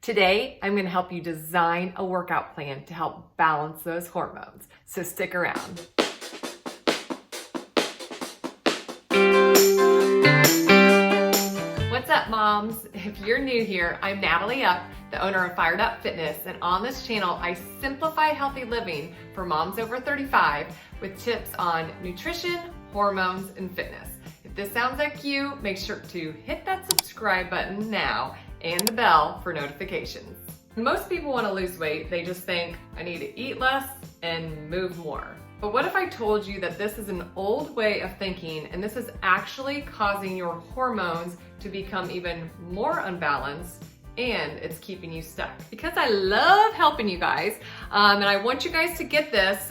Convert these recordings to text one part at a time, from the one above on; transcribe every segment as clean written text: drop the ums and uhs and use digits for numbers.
Today, I'm gonna help you design a workout plan to help balance those hormones. So stick around. What's up, moms? If you're new here, I'm Natalie the owner of Fired Up Fitness, and on this channel, I simplify healthy living for moms over 35 with tips on nutrition, hormones, and fitness. If this sounds like you, make sure to hit that subscribe button now and the bell for notifications. Most people want to lose weight. They just think, I need to eat less and move more. But what if I told you that this is an old way of thinking and this is actually causing your hormones to become even more unbalanced and it's keeping you stuck? Because I love helping you guys and I want you guys to get this.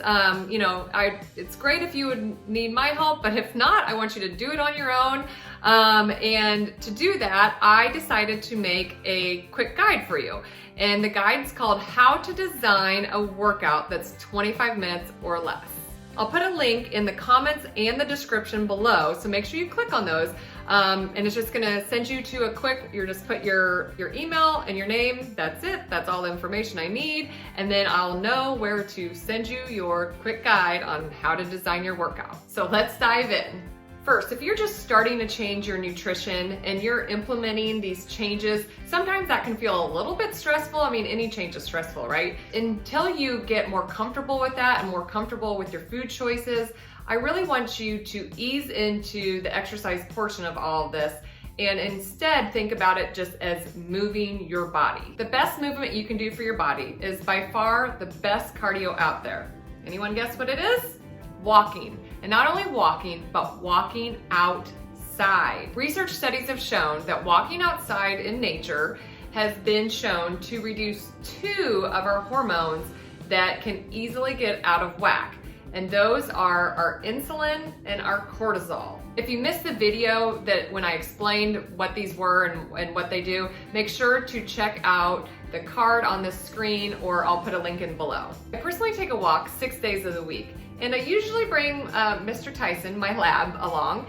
It's great if you would need my help, but if not, I want you to do it on your own. And to do that, I decided to make a quick guide for you. And the guide's called How to Design a Workout That's 25 Minutes or Less. I'll put a link in the comments and the description below, so make sure you click on those. And it's just gonna send you to a quick, you just put your email and your name, that's it, that's all the information I need, and then I'll know where to send you your quick guide on how to design your workout. So let's dive in. First, if you're just starting to change your nutrition and you're implementing these changes, sometimes that can feel a little bit stressful. I mean, any change is stressful, right? Until you get more comfortable with that and more comfortable with your food choices, I really want you to ease into the exercise portion of all of this and instead think about it just as moving your body. The best movement you can do for your body is by far the best cardio out there. Anyone guess what it is? Walking. And not only walking, but walking outside. Research studies have shown that walking outside in nature has been shown to reduce 2 of our hormones that can easily get out of whack. And those are our insulin and our cortisol. If you missed the video that when I explained what these were and what they do, make sure to check out the card on the screen, or I'll put a link in below. I personally take a walk 6 days of the week. And I usually bring Mr. Tyson, my lab, along.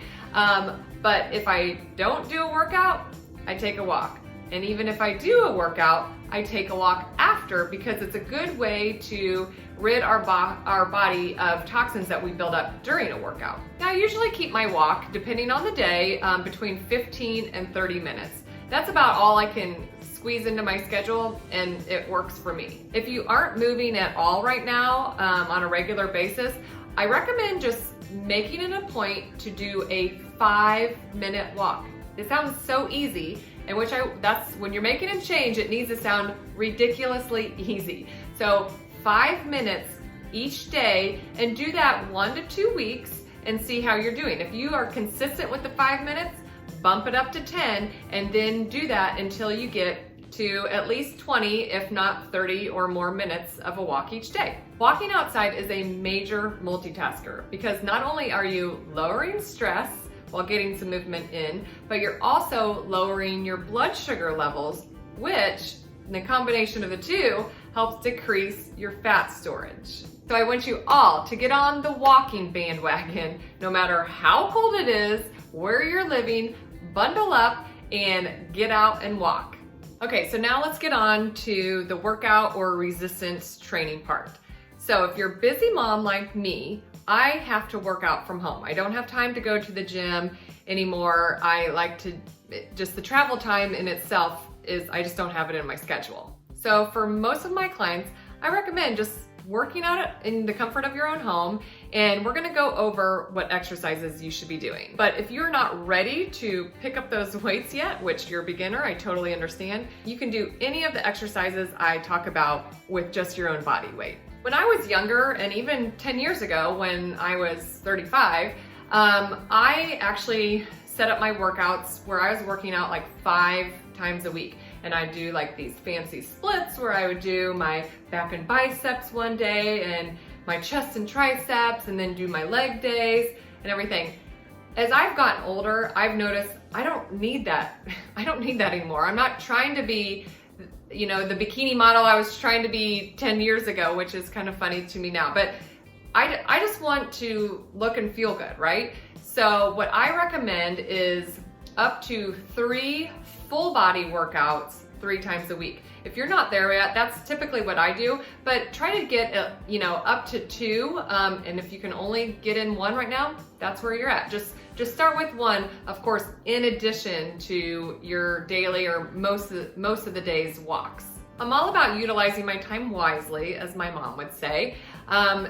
But if I don't do a workout, I take a walk. And even if I do a workout, I take a walk after, because it's a good way to rid our body of toxins that we build up during a workout. Now, I usually keep my walk, depending on the day, between 15 and 30 minutes. That's about all I can squeeze into my schedule, and it works for me. If you aren't moving at all right now on a regular basis, I recommend just making it a point to do a 5-minute walk. It sounds so easy, and that's when you're making a change, it needs to sound ridiculously easy. So 5 minutes each day, and do that 1 to 2 weeks and see how you're doing. If you are consistent with the 5 minutes, bump it up to 10, and then do that until you get to at least 20, if not 30 or more minutes of a walk each day. Walking outside is a major multitasker, because not only are you lowering stress while getting some movement in, but you're also lowering your blood sugar levels, which, the combination of the two, helps decrease your fat storage. So I want you all to get on the walking bandwagon, no matter how cold it is, where you're living, bundle up and get out and walk. Okay, so now let's get on to the workout or resistance training part. So if you're a busy mom like me, I have to work out from home. I don't have time to go to the gym anymore. I like to, just the travel time in itself I just don't have it in my schedule. So for most of my clients, I recommend just working out in the comfort of your own home, and we're gonna go over what exercises you should be doing. But if you're not ready to pick up those weights yet, which you're a beginner, I totally understand, you can do any of the exercises I talk about with just your own body weight. When I was younger, and even 10 years ago when I was 35, I actually set up my workouts where I was working out like 5 times a week. And I'd do like these fancy splits where I would do my back and biceps one day and my chest and triceps, and then do my leg days and everything. As I've gotten older, I've noticed I don't need that. I don't need that anymore. I'm not trying to be, the bikini model I was trying to be 10 years ago, which is kind of funny to me now. But I just want to look and feel good, right? So what I recommend is up to 3 full body workouts 3 times a week. If you're not there yet, that's typically what I do, but try to get up to 2, and if you can only get in 1 right now, that's where you're at. Just start with 1, of course, in addition to your daily or most of the day's walks. I'm all about utilizing my time wisely, as my mom would say.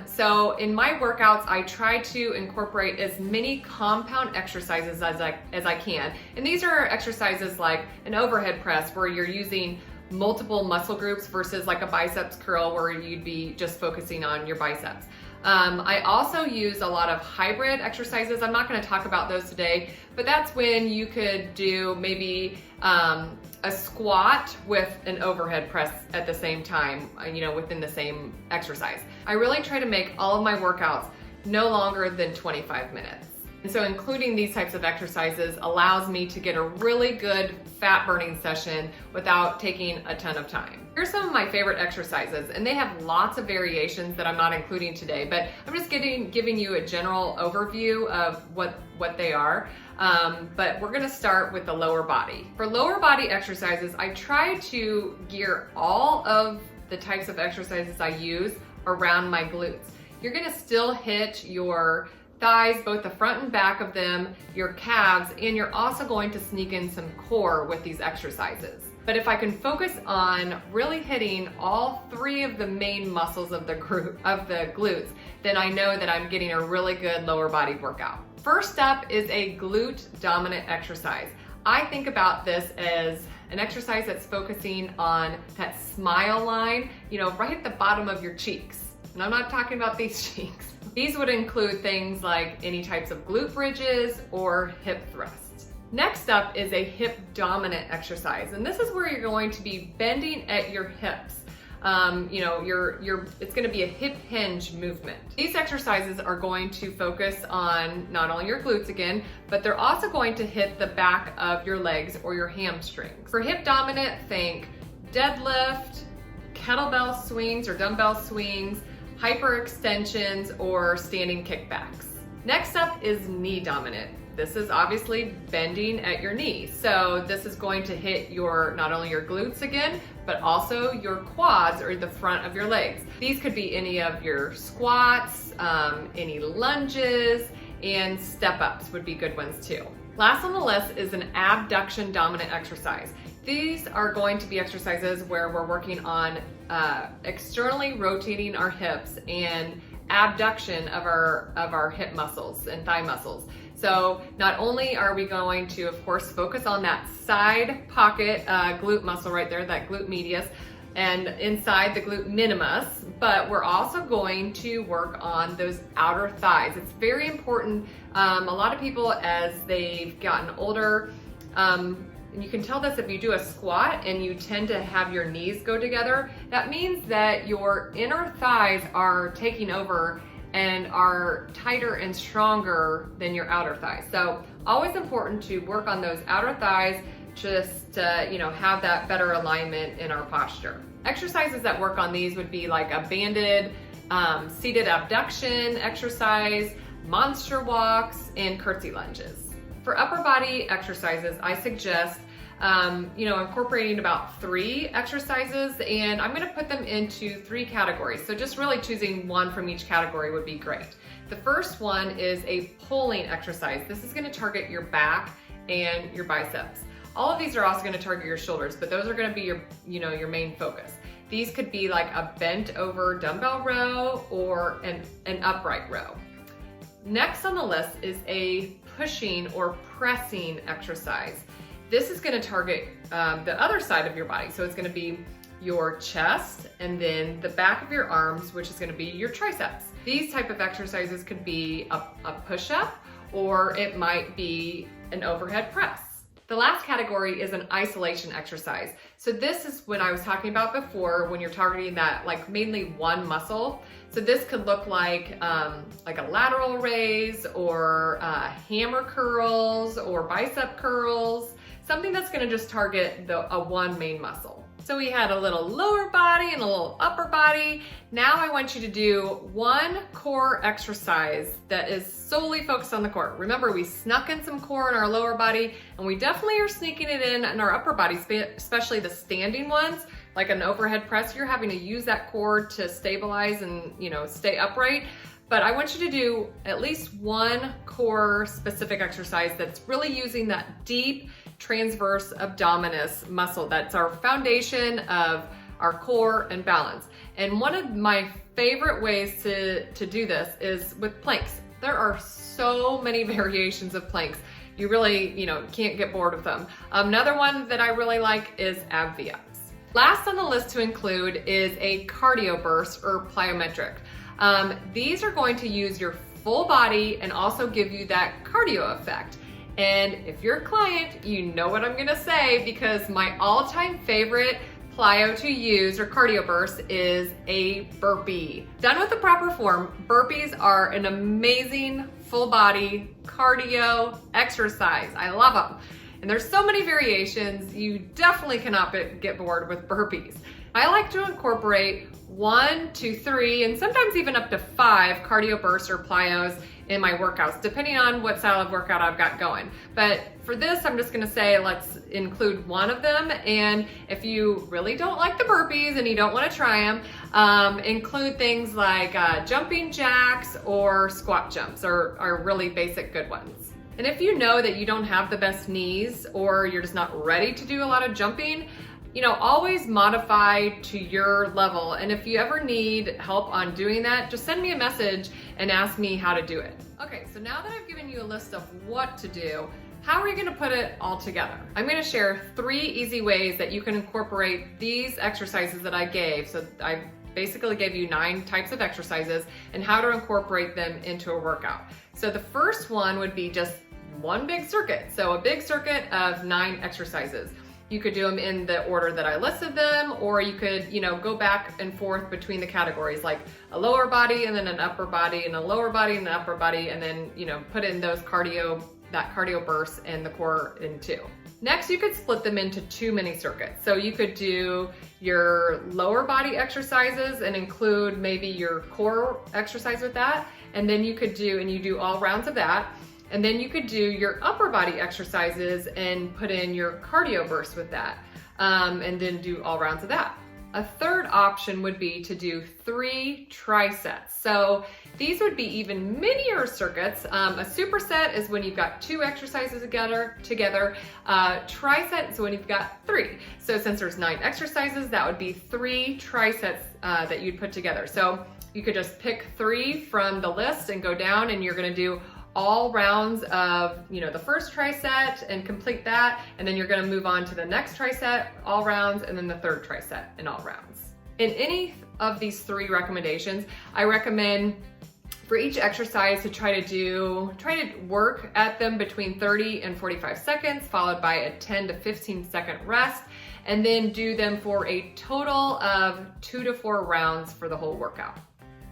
So in my workouts, I try to incorporate as many compound exercises as I can. And these are exercises like an overhead press where you're using multiple muscle groups versus like a biceps curl where you'd be just focusing on your biceps. I also use a lot of hybrid exercises. I'm not going to talk about those today, but that's when you could do maybe a squat with an overhead press at the same time, within the same exercise. I really try to make all of my workouts no longer than 25 minutes. And so including these types of exercises allows me to get a really good fat burning session without taking a ton of time. Here's some of my favorite exercises, and they have lots of variations that I'm not including today, but I'm just giving you a general overview of what they are. But we're gonna start with the lower body. For lower body exercises, I try to gear all of the types of exercises I use around my glutes. You're gonna still hit your thighs, both the front and back of them, your calves, and you're also going to sneak in some core with these exercises. But if I can focus on really hitting all 3 of the main muscles of the glutes, then I know that I'm getting a really good lower body workout. First up is a glute dominant exercise. I think about this as an exercise that's focusing on that smile line, right at the bottom of your cheeks. And I'm not talking about these cheeks. These would include things like any types of glute bridges or hip thrusts. Next up is a hip dominant exercise. And this is where you're going to be bending at your hips. It's going to be a hip hinge movement. These exercises are going to focus on not only your glutes again, but they're also going to hit the back of your legs or your hamstrings. For hip dominant, think deadlift, kettlebell swings or dumbbell swings, hyperextensions, or standing kickbacks. Next up is knee dominant. This is obviously bending at your knee. So this is going to hit not only your glutes again, but also your quads or the front of your legs. These could be any of your squats, any lunges, and step ups would be good ones too. Last on the list is an abduction dominant exercise. These are going to be exercises where we're working on externally rotating our hips and abduction of our hip muscles and thigh muscles. So not only are we going to, of course, focus on that side pocket glute muscle right there, that glute medius, and inside the glute minimus, but we're also going to work on those outer thighs. It's very important. A lot of people, as they've gotten older, and you can tell this if you do a squat and you tend to have your knees go together, that means that your inner thighs are taking over and are tighter and stronger than your outer thighs. So always important to work on those outer thighs, just to, have that better alignment in our posture. Exercises that work on these would be like a banded seated abduction exercise, monster walks, and curtsy lunges. For upper body exercises, I suggest incorporating about 3 exercises, and I'm gonna put them into 3 categories. So just really choosing one from each category would be great. The first one is a pulling exercise. This is gonna target your back and your biceps. All of these are also gonna target your shoulders, but those are gonna be your main focus. These could be like a bent over dumbbell row or an upright row. Next on the list is a pushing or pressing exercise. This is going to target the other side of your body. So it's going to be your chest and then the back of your arms, which is going to be your triceps. These type of exercises could be a push-up, or it might be an overhead press. The last category is an isolation exercise. So this is what I was talking about before, when you're targeting that like mainly one muscle. So this could look like a lateral raise or hammer curls or bicep curls, something that's gonna just target one main muscle. So we had a little lower body and a little upper body. Now I want you to do one core exercise that is solely focused on the core. Remember, we snuck in some core in our lower body, and we definitely are sneaking it in our upper body, especially the standing ones, like an overhead press. You're having to use that core to stabilize and, stay upright. But I want you to do at least one core specific exercise that's really using that deep transverse abdominis muscle. That's our foundation of our core and balance. And one of my favorite ways to do this is with planks. There are so many variations of planks. You really, can't get bored with them. Another one that I really like is ab VIAs. Last on the list to include is a cardio burst or plyometric. These are going to use your full body and also give you that cardio effect. And if you're a client, you know what I'm gonna say, because my all-time favorite plyo to use or cardio burst is a burpee. Done with the proper form, burpees are an amazing full body cardio exercise. I love them. And there's so many variations. You definitely cannot get bored with burpees. I like to incorporate 1, 2, 3, and sometimes even up to 5 cardio bursts or plyos in my workouts, depending on what style of workout I've got going. But for this, I'm just gonna say, let's include one of them. And if you really don't like the burpees and you don't wanna try them, include things like jumping jacks or squat jumps are really basic good ones. And if you know that you don't have the best knees or you're just not ready to do a lot of jumping, always modify to your level. And if you ever need help on doing that, just send me a message and ask me how to do it. Okay, so now that I've given you a list of what to do, how are you gonna put it all together? I'm gonna share 3 easy ways that you can incorporate these exercises that I gave. So I basically gave you 9 types of exercises and how to incorporate them into a workout. So the first one would be just one big circuit. So a big circuit of 9 exercises. You could do them in the order that I listed them, or you could, go back and forth between the categories, like a lower body and then an upper body and a lower body and an upper body, and then, put in those that cardio burst and the core in 2. Next, you could split them into 2 mini circuits. So you could do your lower body exercises and include maybe your core exercise with that. And then you do all rounds of that. And then you could do your upper body exercises and put in your cardio burst with that, and then do all rounds of that. A third option would be to do 3 trisets. So these would be even minier circuits. A superset is when you've got 2 exercises together. Triset is when you've got 3. So since there's 9 exercises, that would be 3 trisets that you'd put together. So you could just pick 3 from the list and go down, and you're gonna do all rounds of, the first triset and complete that. And then you're gonna move on to the next triset, all rounds, and then the third triset and all rounds. In any of these 3 recommendations, I recommend for each exercise to try to work at them between 30 and 45 seconds, followed by a 10 to 15 second rest, and then do them for a total of 2 to 4 rounds for the whole workout.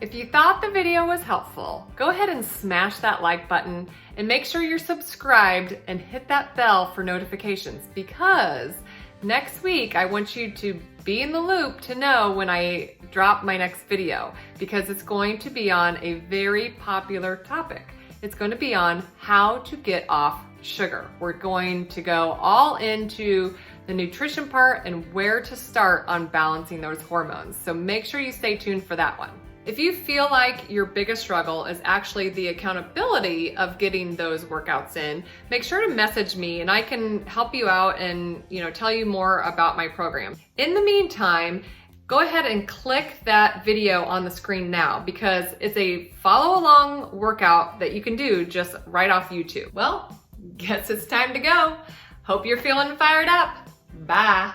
If you thought the video was helpful, go ahead and smash that like button and make sure you're subscribed and hit that bell for notifications, because next week I want you to be in the loop to know when I drop my next video, because it's going to be on a very popular topic. It's going to be on how to get off sugar. We're going to go all into the nutrition part and where to start on balancing those hormones. So make sure you stay tuned for that one. If you feel like your biggest struggle is actually the accountability of getting those workouts in, make sure to message me and I can help you out and tell you more about my program. In the meantime, go ahead and click that video on the screen now, because it's a follow along workout that you can do just right off YouTube. Well, guess it's time to go. Hope you're feeling fired up. Bye.